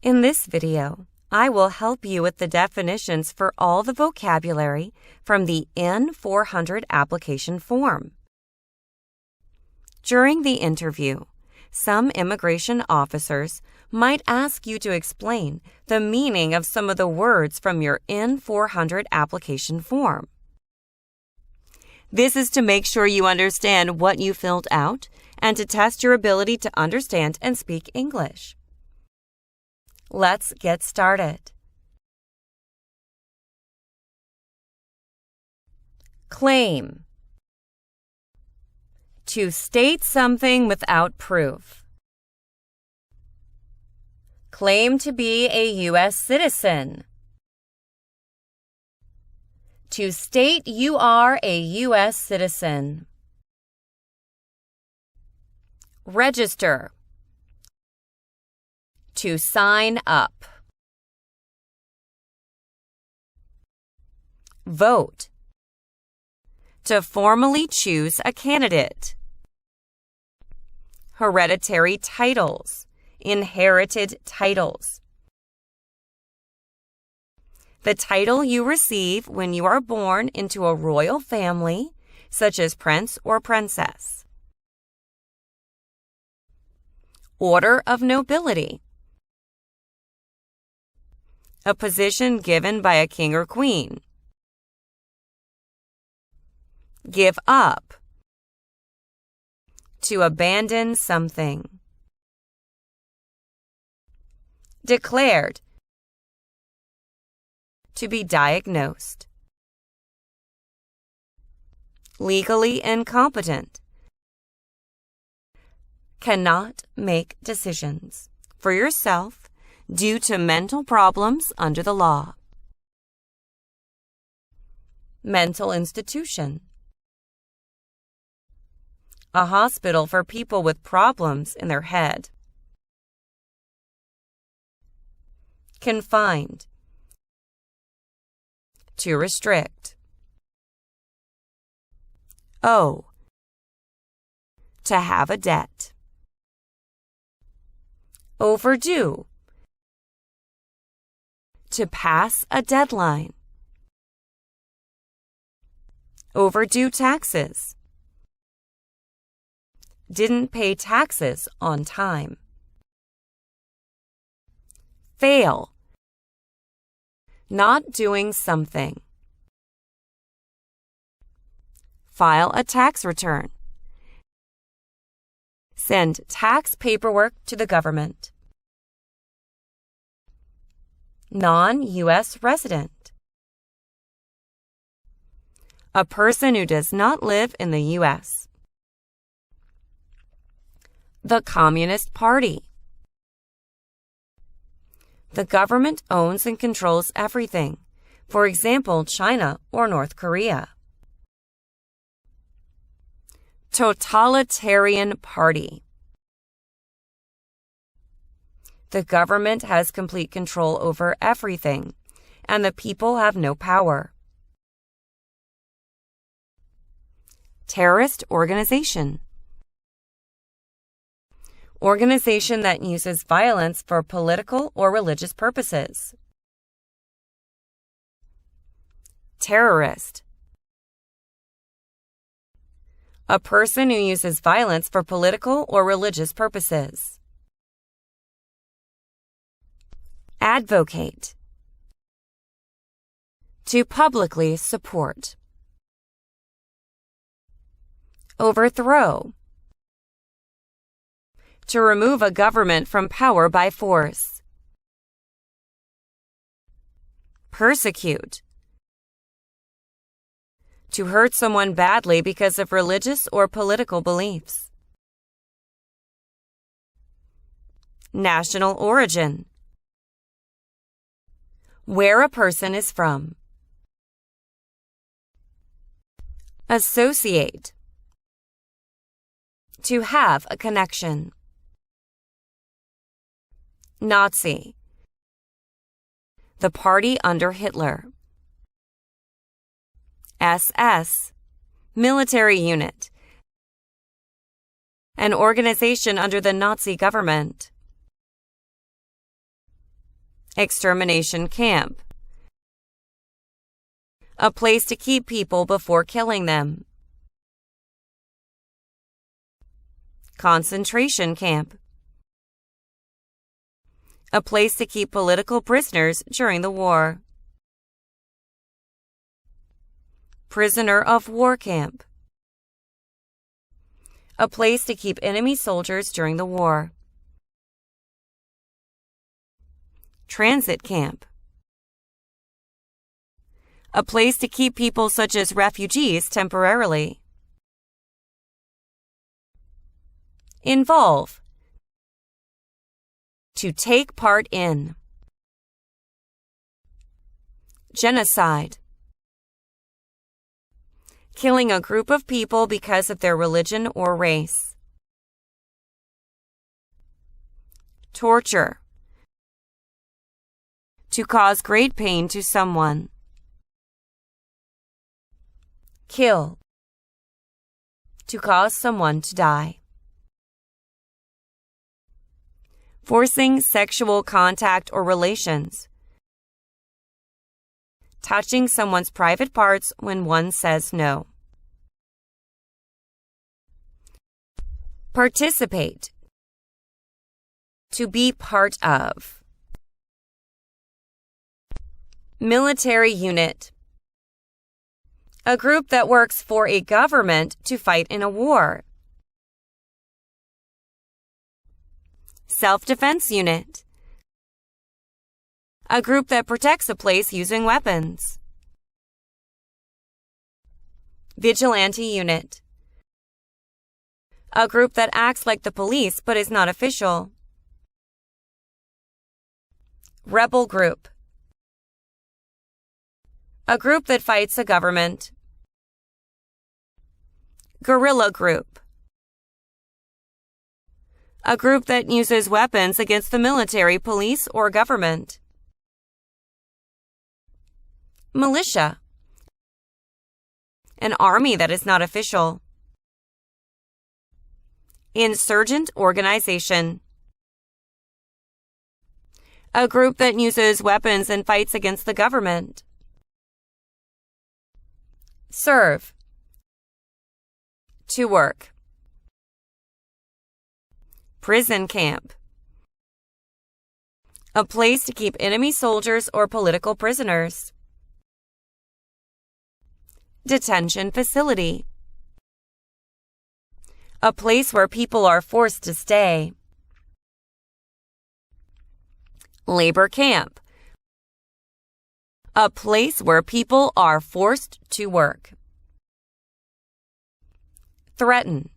In this video, I will help you with the definitions for all the vocabulary from the N-400 application form. During the interview, some immigration officers might ask you to explain the meaning of some of the words from your N-400 application form. This is to make sure you understand what you filled out and to test your ability to understand and speak English. Let's get started. Claim. To state something without proof. Claim to be a U.S. citizen. To state you are a U.S. citizen. Register. To sign up. Vote. To formally choose a candidate. Hereditary titles. Inherited titles. The title you receive when you are born into a royal family, such as prince or princess. Order of nobility. A position given by a king or queen. Give up. To abandon something. Declared. To be diagnosed. Legally incompetent. Cannot make decisions for yourself due to mental problems under the law. Mental institution. A hospital for people with problems in their head. Confined. To restrict. Owe. To have a debt. Overdue. To pass a deadline. Overdue taxes. Didn't pay taxes on time. Fail. Not doing something. File a tax return. Send tax paperwork to the government. Non-U.S. resident. A person who does not live in the U.S. The Communist Party. The government owns and controls everything, for example, China or North Korea. Totalitarian Party. The government has complete control over everything, and the people have no power. Terrorist organization. Organization that uses violence for political or religious purposes. Terrorist. A person who uses violence for political or religious purposes. Advocate. To publicly support. Overthrow. To remove a government from power by force. Persecute. To hurt someone badly because of religious or political beliefs. National origin. Where a person is from. Associate. To have a connection. Nazi. The party under Hitler. SS. Military unit. An organization under the Nazi government. Extermination camp. A place to keep people before killing them. Concentration camp. A place to keep political prisoners during the war. Prisoner of war camp. A place to keep enemy soldiers during the war. Transit camp. A place to keep people such as refugees temporarily. Involve. To take part in. Genocide. Killing a group of people because of their religion or race. Torture. To cause great pain to someone. Kill. To cause someone to die. Forcing sexual contact or relations. Touching someone's private parts when one says no. Participate. To be part of. Military unit. A group that works for a government to fight in a war. Self-defense unit. A group that protects a place using weapons. Vigilante unit. A group that acts like the police but is not official. Rebel group. A group that fights a government. Guerrilla group. A group that uses weapons against the military, police, or government. Militia. An army that is not official. Insurgent organization. A group that uses weapons and fights against the government. Serve. To work. Prison camp. A place to keep enemy soldiers or political prisoners. Detention facility. A place where people are forced to stay. Labor camp. A place where people are forced to work. Threaten.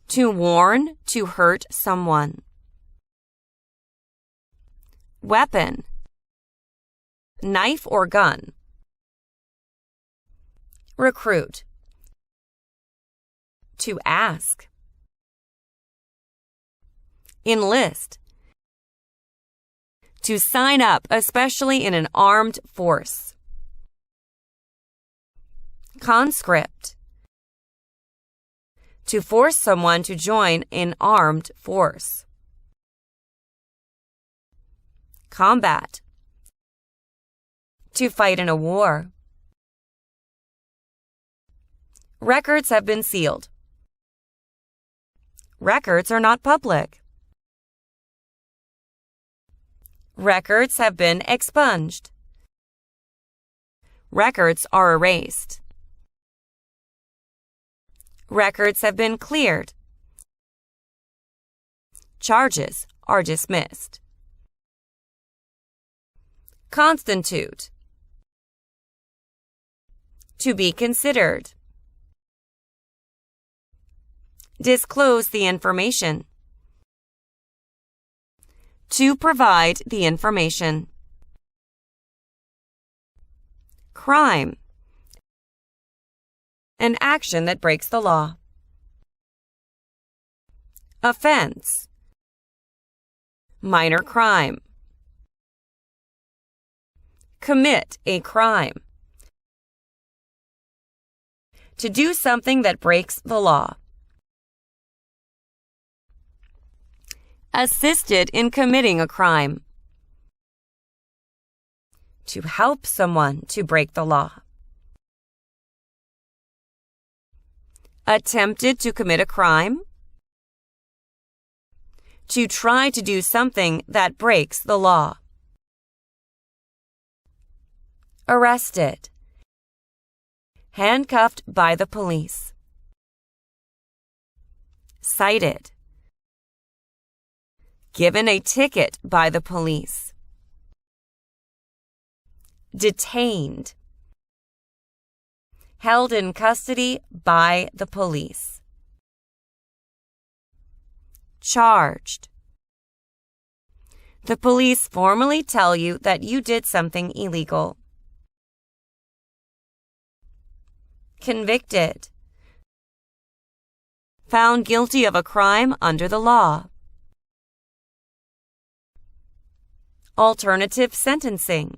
To warn, to hurt someone. Weapon. Knife or gun. Recruit. To ask. Enlist. To sign up, especially in an armed force. Conscript. To force someone to join an armed force. Combat. To fight in a war. Records have been sealed. Records are not public. Records have been expunged. Records are erased. Records have been cleared. Charges are dismissed. Constitute. To be considered. Disclose the information. To provide the information. Crime. An action that breaks the law. Offense. Minor crime. Commit a crime. To do something that breaks the law. Assisted in committing a crime. To help someone to break the law. Attempted to commit a crime. To try to do something that breaks the law. Arrested. Handcuffed by the police. Cited. Given a ticket by the police. Detained. Held in custody by the police. Charged. The police formally tell you that you did something illegal. Convicted. Found guilty of a crime under the law. Alternative sentencing.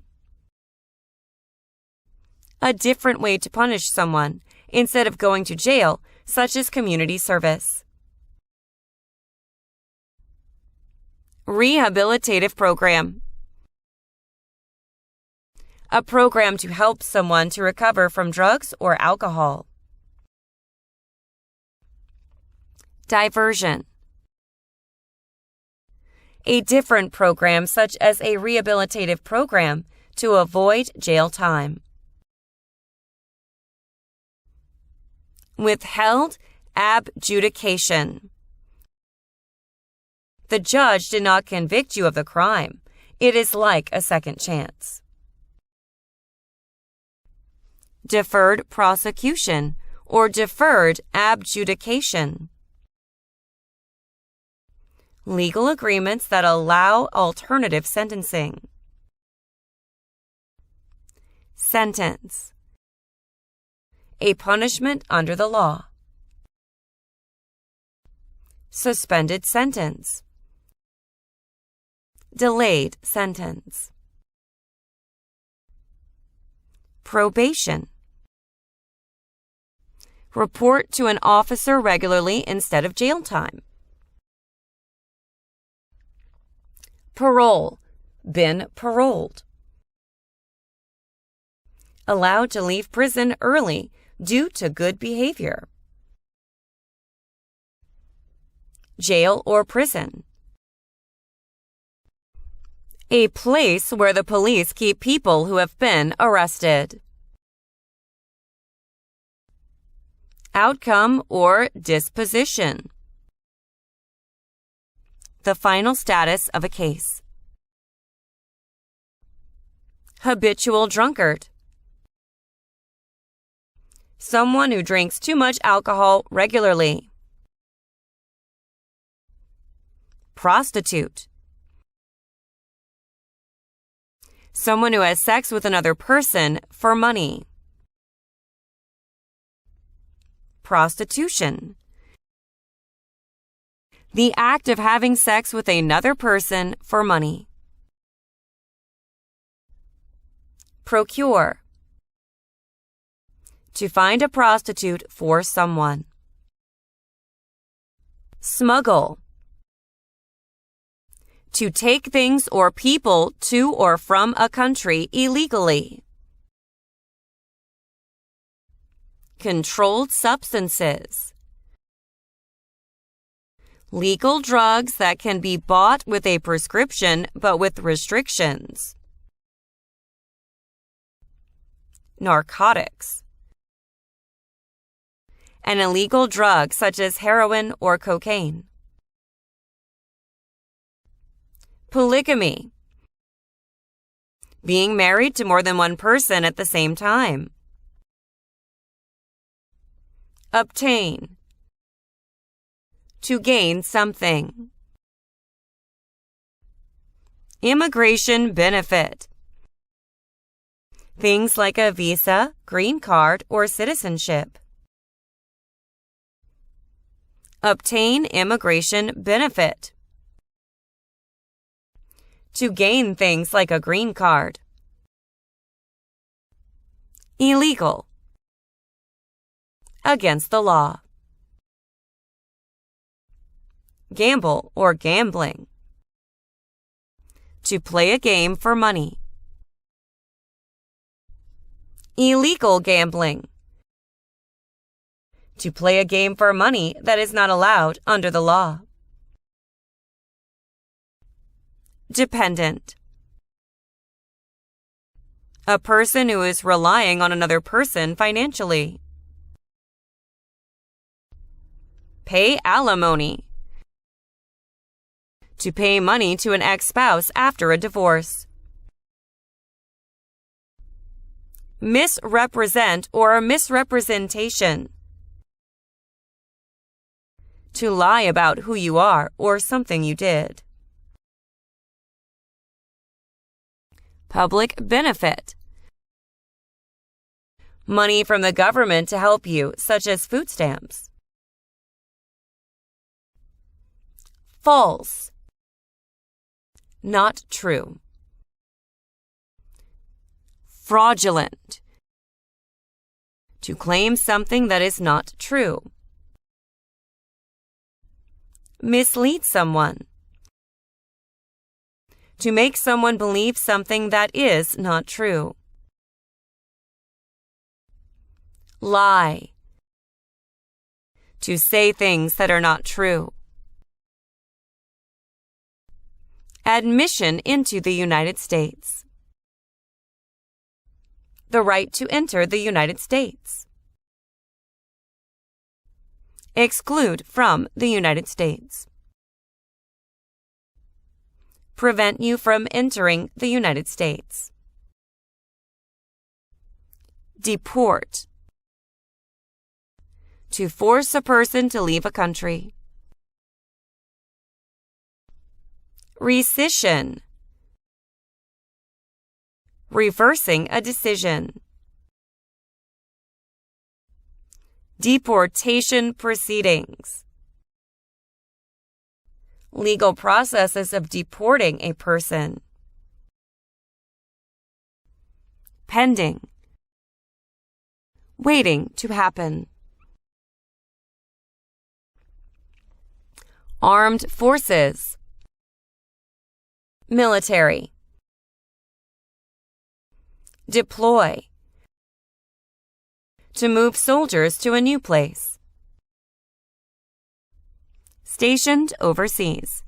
A different way to punish someone instead of going to jail, such as community service. Rehabilitative program. A program to help someone to recover from drugs or alcohol. Diversion. A different program such as a rehabilitative program to avoid jail time. Withheld adjudication. The judge did not convict you of the crime. It is like a second chance. Deferred prosecution or deferred adjudication. Legal agreements that allow alternative sentencing. Sentence. A punishment under the law. Suspended sentence. Delayed sentence. Probation. Report to an officer regularly instead of jail time. Parole. Been paroled. Allowed to leave prison early due to good behavior. Jail or prison. A place where the police keep people who have been arrested. Outcome or disposition. The final status of a case. Habitual drunkard. Someone who drinks too much alcohol regularly. Prostitute. Someone who has sex with another person for money. Prostitution. The act of having sex with another person for money. Procure. To find a prostitute for someone. Smuggle. To take things or people to or from a country illegally. Controlled substances. Legal drugs that can be bought with a prescription but with restrictions. Narcotics. An illegal drug such as heroin or cocaine. Polygamy. Being married to more than one person at the same time. Obtain. To gain something. Immigration benefit. Things like a visa, green card, or citizenship. Obtain immigration benefit. To gain things like a green card. Illegal. Against the law. Gamble or gambling. To play a game for money. Illegal gambling. To play a game for money that is not allowed under the law. Dependent. A person who is relying on another person financially. Pay alimony. To pay money to an ex-spouse after a divorce. Misrepresent or misrepresentation. To lie about who you are or something you did. Public benefit. Money from the government to help you, such as food stamps. False. Not true. Fraudulent. To claim something that is not true. Mislead someone. To make someone believe something that is not true. Lie. To say things that are not true. Admission into the United States. The right to enter the United States. Exclude from the United States. Prevent you from entering the United States. Deport. To force a person to leave a country. Rescission. Reversing a decision. Deportation proceedings. Legal processes of deporting a person. Pending. Waiting to happen. Armed forces. Military. Deploy. To move soldiers to a new place. Stationed overseas.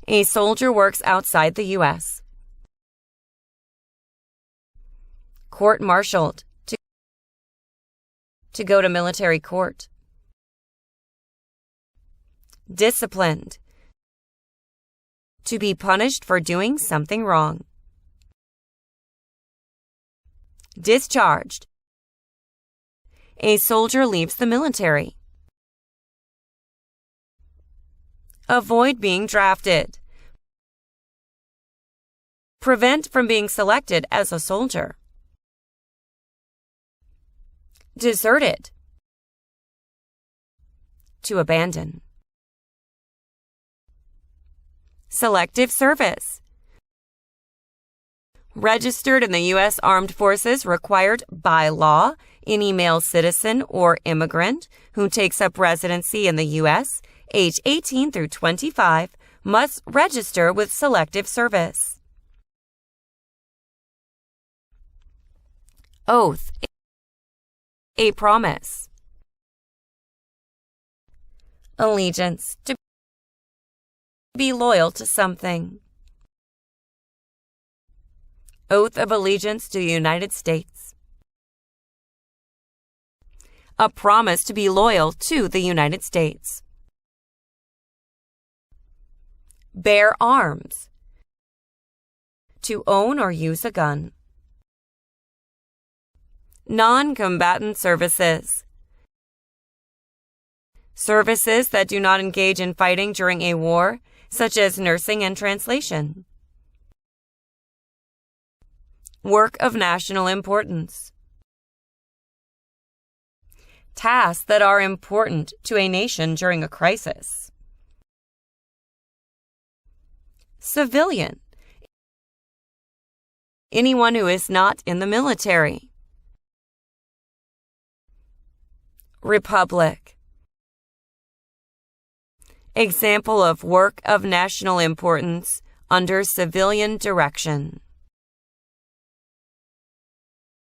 A soldier works outside the U.S. Court-martialed. To go to military court. Disciplined. To be punished for doing something wrong. Discharged. A soldier leaves the military. Avoid being drafted. Prevent from being selected as a soldier. Deserted. To abandon. Selective service. Registered in the U.S. Armed Forces required by law, any male citizen or immigrant who takes up residency in the U.S., age 18 through 25, must register with selective service. Oath. A promise. Allegiance. To be loyal to something. Oath of allegiance to the United States. A promise to be loyal to the United States. Bear arms. To own or use a gun. Non-combatant services. Services that do not engage in fighting during a war, such as nursing and translation. Work of national importance. Tasks that are important to a nation during a crisis. Civilian. Anyone who is not in the military. Republic. Example of work of national importance under civilian direction.